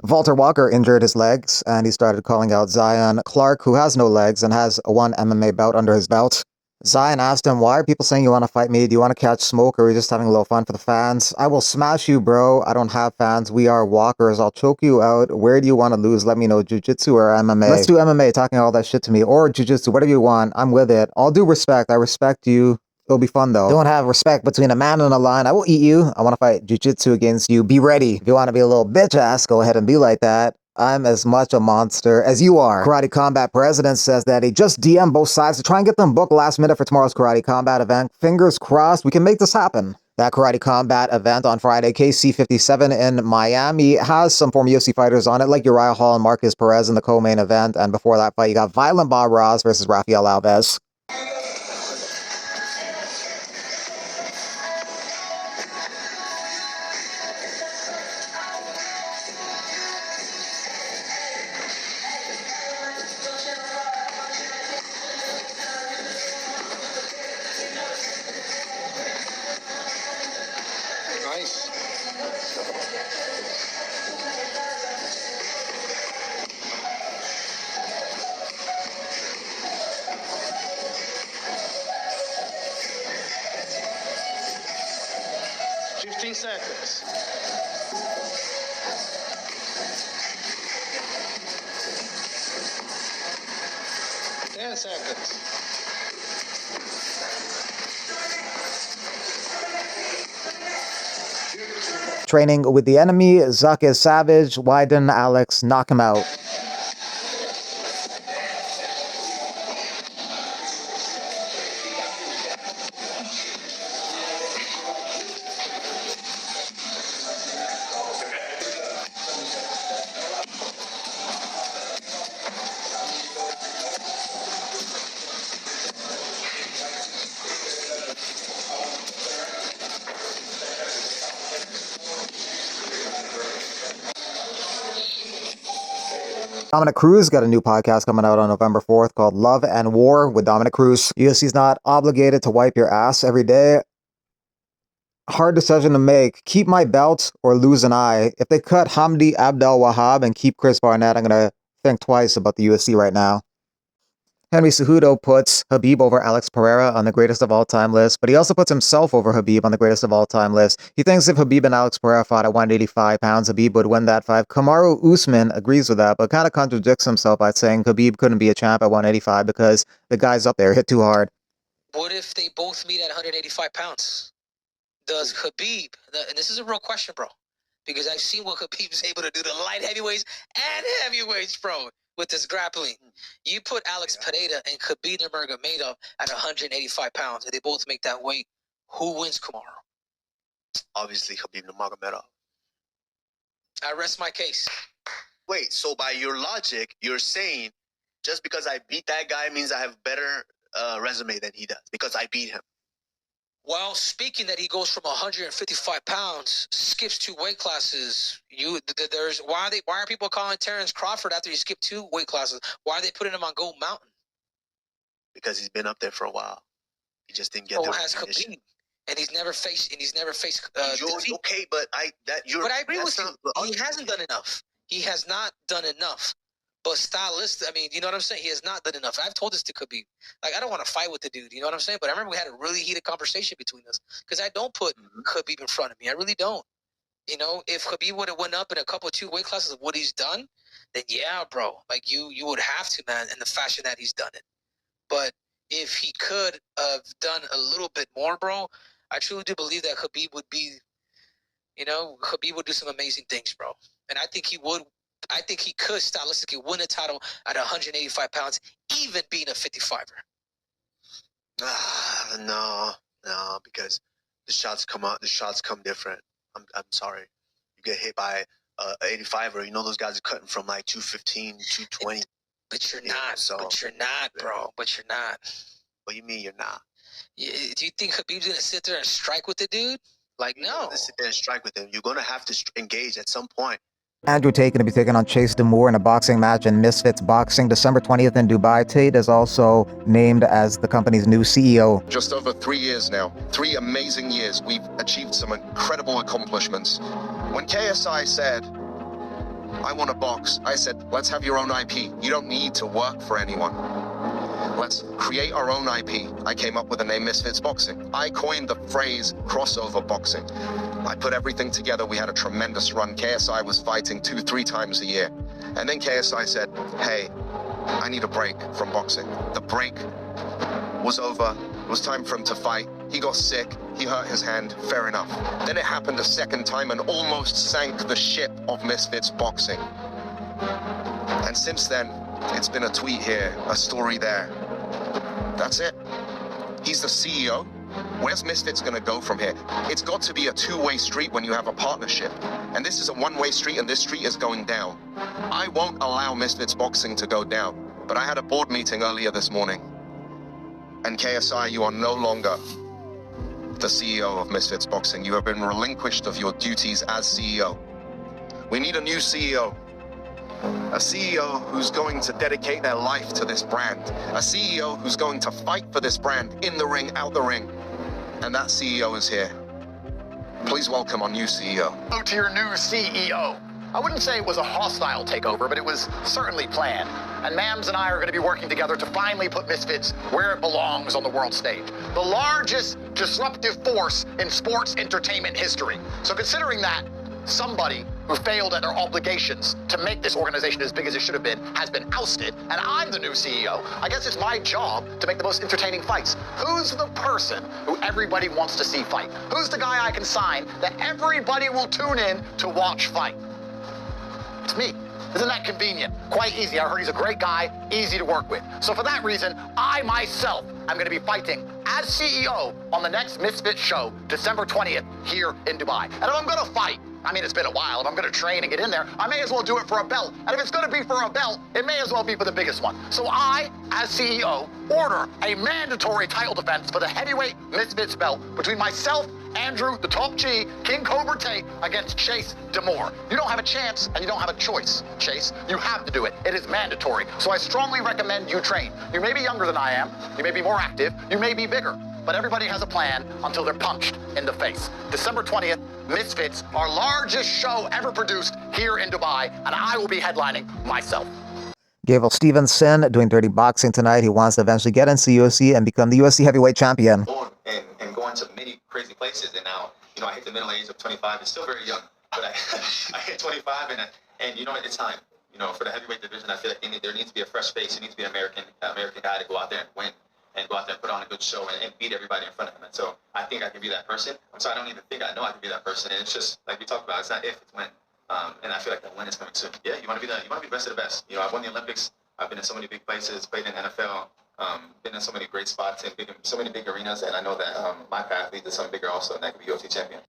Walter Walker injured his legs, and he started calling out Zion Clark, who has no legs and has one MMA bout under his belt. Zion asked him, why are people saying you want to fight me? Do you want to catch smoke, or are you just having a little fun for the fans? I will smash you, bro. I don't have fans. We are walkers. I'll choke you out. Where do you want to lose? Let me know, jiu-jitsu or MMA. Let's do MMA, talking all that shit to me, or jiu-jitsu, whatever you want. I'm with it. All due respect. I respect you. It'll be fun, though. Don't have respect between a man and a lion. I will eat you. I want to fight jiu-jitsu against you. Be ready. If you want to be a little bitch ass, go ahead and be like that. I'm as much a monster as you are. Karate Combat president says that he just DM'd both sides to try and get them booked last minute for tomorrow's Karate Combat event. Fingers crossed, we can make this happen. That Karate Combat event on Friday, KC57 in Miami, has some former UFC fighters on it, like Uriah Hall and Marcus Perez in the co-main event. And before that fight, you got Violent Bob Ross versus Rafael Alves. Nice. Fifteen seconds. 10 seconds. Training with the enemy, Zuck is savage. Wyden, Alex, knock him out. Dominic Cruz got a new podcast coming out on November 4th called Love and War with Dominic Cruz. UFC's not obligated to wipe your ass every day. Hard decision to make. Keep my belt or lose an eye. If they cut Hamdi Abdel Wahab and keep Chris Barnett, I'm going to think twice about the UFC right now. Henry Cejudo puts Khabib over Alex Pereira on the greatest of all time list, but he also puts himself over Khabib on the greatest of all time list. He thinks if Khabib and Alex Pereira fought at 185 pounds, Khabib would win that fight. Kamaru Usman agrees with that, but kind of contradicts himself by saying Khabib couldn't be a champ at 185 because the guy's up there, hit too hard. What if they both meet at 185 pounds? Does Khabib, and this is a real question, bro, because I've seen what Khabib's able to do to light heavyweights and heavyweights, bro, with this grappling. You put Alex Pereira and Khabib Nurmagomedov at 185 pounds, and they both make that weight. Who wins tomorrow? Obviously, Khabib Nurmagomedov. I rest my case. Wait, so by your logic, you're saying just because I beat that guy means I have better resume than he does because I beat him? Well, speaking that he goes from 155 pounds, skips 2 weight classes. Why are people calling Terrence Crawford after he skipped 2 weight classes? Why are they putting him on Gold Mountain? Because he's been up there for a while. He just didn't get the recognition. Khabib, and he's never faced defeat. Okay, but I agree with you. He hasn't done enough. He has not done enough. But stylist, I mean, you know what I'm saying? He has not done enough. I've told this to Khabib. Like, I don't want to fight with the dude. You know what I'm saying? But I remember we had a really heated conversation between us because I don't put Khabib in front of me. I really don't. You know, if Khabib would have went up in a couple of 2 weight classes of what he's done, then yeah, bro. Like, you would have to, man, in the fashion that he's done it. But if he could have done a little bit more, bro, I truly do believe that Khabib would be, Khabib would do some amazing things, bro. And I think he would. I think he could stylistically win a title at 185 pounds, even being a 55er. No, because the shots come out. The shots come different. I'm sorry. You get hit by an 85er. You know those guys are cutting from like 215, 220. But you're not. But you're not, bro. But you're not. What do you mean you're not? Do you think Khabib's gonna sit there and strike with the dude? Like, no. You're gonna sit there and strike with him. You're gonna have to engage at some point. Andrew Tate going to be taking on Chase DeMoor in a boxing match in Misfits Boxing December 20th in Dubai. Tate is also named as the company's new CEO. Just over 3 years now, 3 amazing years, we've achieved some incredible accomplishments. When KSI said, I want to box. I said, let's have your own IP. You don't need to work for anyone. Let's create our own IP. I came up with the name Misfits Boxing. I coined the phrase crossover boxing. I put everything together. We had a tremendous run. KSI was fighting 2-3 times a year. And then KSI said, hey, I need a break from boxing. The break was over. It was time for him to fight. He got sick. He hurt his hand. Fair enough. Then it happened a second time and almost sank the ship of Misfits Boxing. And since then, it's been a tweet here, a story there. That's it. He's the CEO. Where's Misfits gonna go from here? It's got to be a two-way street when you have a partnership. And this is a one-way street, and this street is going down. I won't allow Misfits Boxing to go down. But I had a board meeting earlier this morning. And KSI, you are no longer the CEO of Misfits Boxing. You have been relinquished of your duties as CEO. We need a new CEO. A CEO who's going to dedicate their life to this brand. A CEO who's going to fight for this brand in the ring, out the ring. And that CEO is here. Please welcome our new CEO. To your new CEO. I wouldn't say it was a hostile takeover, but it was certainly planned. And Mams and I are going to be working together to finally put Misfits where it belongs on the world stage. The largest disruptive force in sports entertainment history. So considering that, somebody who failed at their obligations to make this organization as big as it should have been has been ousted, and I'm the new CEO. I guess it's my job to make the most entertaining fights. Who's the person who everybody wants to see fight? Who's the guy I can sign that everybody will tune in to watch fight? It's me. Isn't that convenient? Quite easy. I heard he's a great guy, easy to work with. So for that reason, I myself am going to be fighting as CEO on the next Misfits show, December 20th, here in Dubai. And if I'm going to fight, I mean, it's been a while. If I'm going to train and get in there, I may as well do it for a belt. And if it's going to be for a belt, it may as well be for the biggest one. So I, as CEO, order a mandatory title defense for the heavyweight Misfits belt between myself, Andrew, the top G, King Cobra Tate, against Chase DeMoor. You don't have a chance and you don't have a choice, Chase. You have to do it. It is mandatory. So I strongly recommend you train. You may be younger than I am. You may be more active. You may be bigger. But everybody has a plan until they're punched in the face. December 20th, Misfits, our largest show ever produced here in Dubai, and I will be headlining myself. Gabriel Stevenson doing Dirty Boxing tonight. He wants to eventually get into UFC and become the UFC heavyweight champion. And going to many crazy places, and now, you know, I hit the middle age of 25. It's still very young, but I hit 25, and you know, it's time. You know, for the heavyweight division, I feel like there needs to be a fresh face. It needs to be an American guy to go out there and win, and go out there and put on a good show and beat everybody in front of him. And so I think I can be that person. So I don't even think I know I can be that person. And it's just like we talked about. It's not if, it's when. And I feel like that win is coming soon. Yeah, you want to be the best of the best. You know, I've won the Olympics. I've been in so many big places. Played in NFL. Been in so many great spots and so many big arenas. And I know that my path leads to something bigger also, and that could be UFC champion.